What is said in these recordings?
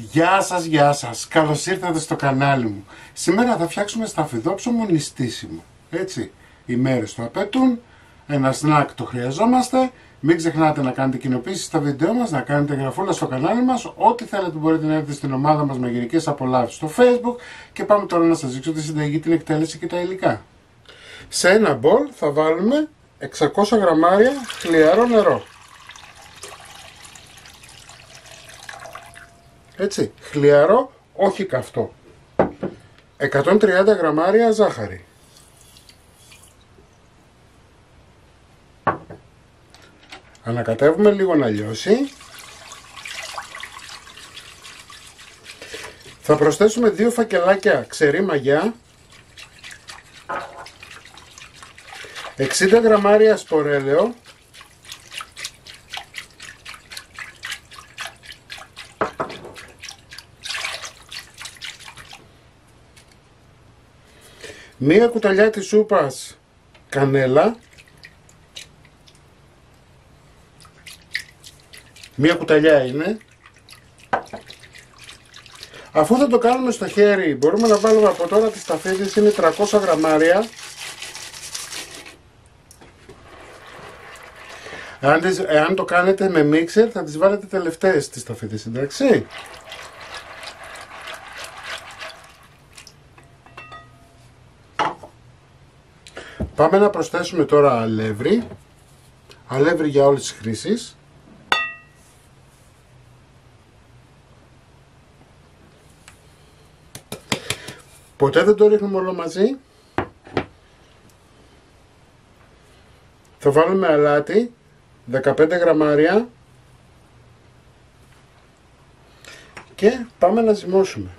Γεια σας, καλώς ήρθατε στο κανάλι μου. Σήμερα θα φτιάξουμε σταφιδόψωμο νηστίσιμο. Έτσι, οι μέρες το απαιτούν, ένα σνακ το χρειαζόμαστε. Μην ξεχνάτε να κάνετε κοινοποίηση στα βίντεο μας, να κάνετε εγγραφούλα στο κανάλι μας. Ό,τι θέλετε μπορείτε να έρθετε στην ομάδα μας μαγειρικές απολαύσεις στο Facebook. Και πάμε τώρα να σας δείξω τη συνταγή, την εκτέλεση και τα υλικά. Σε ένα μπολ θα βάλουμε 600 γραμμάρια χλιαρό νερό. Έτσι, χλιαρό, όχι καυτό. 130 γραμμάρια ζάχαρη. Ανακατεύουμε λίγο να λιώσει. Θα προσθέσουμε 2 φακελάκια ξερή μαγιά, 60 γραμμάρια σπορέλαιο, μία κουταλιά της σούπας κανέλα, μία κουταλιά είναι. Αφού θα το κάνουμε στο χέρι, μπορούμε να βάλουμε από τώρα τις σταφίδες, είναι 300 γραμμάρια. Εάν το κάνετε με μίξερ θα τις βάλετε τελευταίες τις σταφίδες, εντάξει. Πάμε να προσθέσουμε τώρα αλεύρι. Αλεύρι για όλες τις χρήσεις. Ποτέ δεν το ρίχνουμε όλο μαζί. Θα βάλουμε αλάτι, 15 γραμμάρια. Και πάμε να ζυμώσουμε.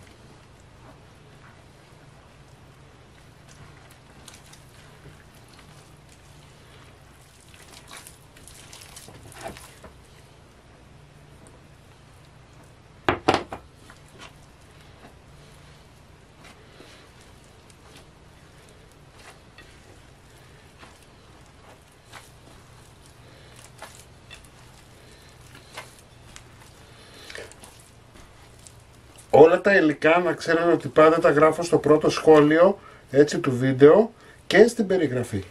Όλα τα υλικά να ξέρετε ότι πάντα τα γράφω στο πρώτο σχόλιο, έτσι, του βίντεο και στην περιγραφή.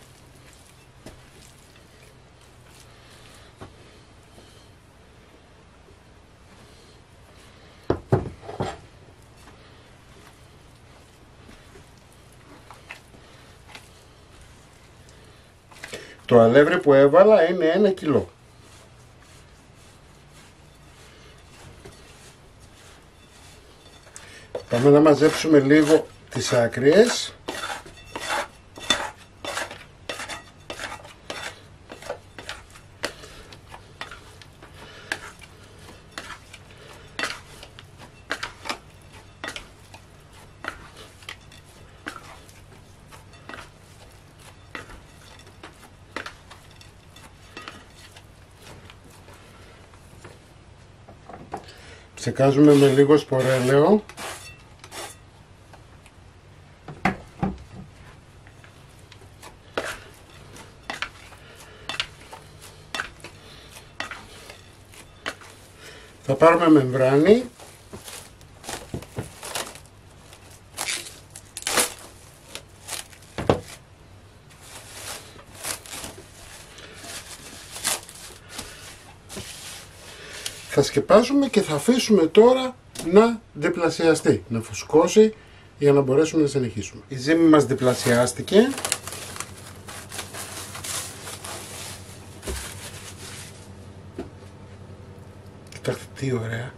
Το αλεύρι που έβαλα είναι 1 κιλό. Πάμε να μαζέψουμε λίγο τις άκριες. Ψεκάζουμε με λίγο σπορέλαιο. Θα πάρουμε μεμβράνη. Θα σκεπάσουμε και θα αφήσουμε τώρα να διπλασιαστεί, να φουσκώσει για να μπορέσουμε να συνεχίσουμε. Η ζύμη μας διπλασιάστηκε. Κοιτάξτε τι ωραία.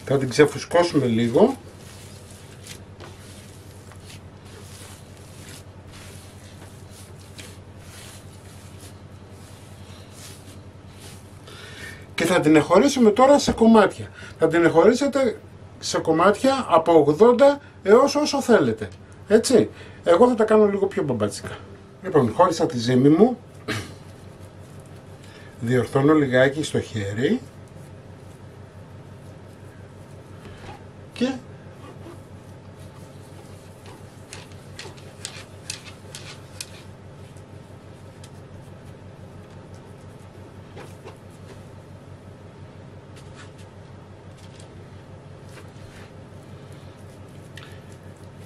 Θα την ξεφουσκώσουμε λίγο. Και θα την εχωρίσουμε τώρα σε κομμάτια. Θα την εχωρίσετε σε κομμάτια από 80 έως όσο θέλετε. Έτσι. Εγώ θα τα κάνω λίγο πιο μπαμπάτσικα. Λοιπόν, χώρισα τη ζύμη μου. Διορθώνω λιγάκι στο χέρι. Και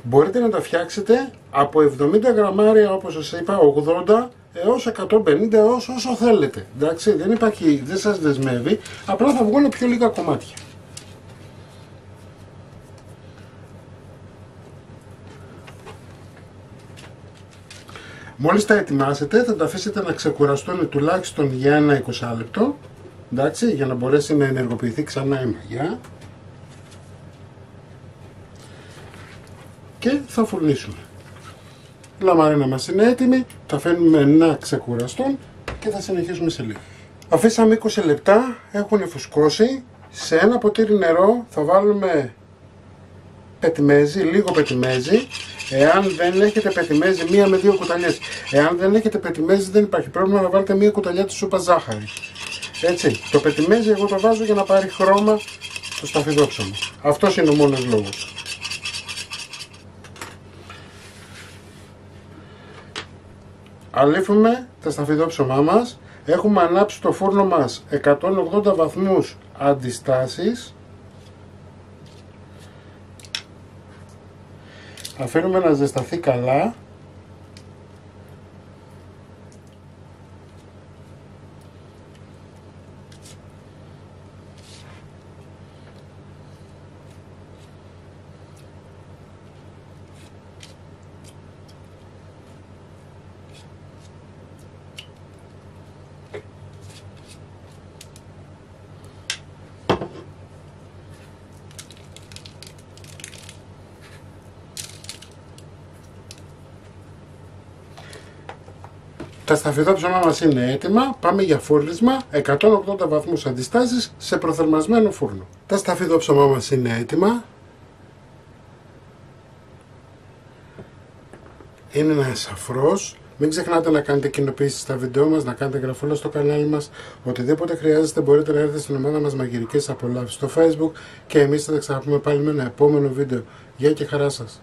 Μπορείτε να τα φτιάξετε από 70 γραμμάρια όπως σας είπα, 80 έως 150 έως όσο θέλετε. Εντάξει, δεν σας δεσμεύει, απλά θα βγουν πιο λίγα κομμάτια. Μόλις τα ετοιμάσετε θα τα αφήσετε να ξεκουραστούν τουλάχιστον για ένα 20 λεπτό, εντάξει, για να μπορέσει να ενεργοποιηθεί ξανά η μαγιά. Και θα φουρνίσουμε. Η λαμαρίνα μας είναι έτοιμη, τα αφήνουμε να ξεκουραστούν και θα συνεχίσουμε σε λίγο. Αφήσαμε 20 λεπτά, έχουν φουσκώσει. Σε ένα ποτήρι νερό θα βάλουμε πετιμέζι, λίγο πετιμέζι. Εάν δεν έχετε πετιμέζι, 1 με 2 κουταλιές. Εάν δεν έχετε πετιμέζι, δεν υπάρχει πρόβλημα να βάλετε 1 κουταλιά της σούπα ζάχαρη. Έτσι, το πετιμέζι εγώ το βάζω για να πάρει χρώμα στο σταφυδόψωμο. Αυτός είναι ο μόνος λόγος. Αλήφουμε τα σταφυδόψωμά μας. Έχουμε ανάψει το φούρνο μας 180 βαθμούς αντιστάσεις. Αφήνουμε να ζεσταθεί καλά. Τα σταφυδόψωμά μας είναι έτοιμα, πάμε για φούρνισμα 180 βαθμούς αντιστάσεις σε προθερμασμένο φούρνο. Τα σταφυδόψωμά μας είναι έτοιμα. Είναι ένα σαφρός. Μην ξεχνάτε να κάνετε κοινοποιήσεις στα βίντεο μας, να κάνετε εγγραφή στο κανάλι μας. Οτιδήποτε χρειάζεστε μπορείτε να έρθετε στην ομάδα μας Μαγειρικές Απολαύσεις στο Facebook και εμείς θα τα ξαναπούμε πάλι με ένα επόμενο βίντεο. Γεια και χαρά σας!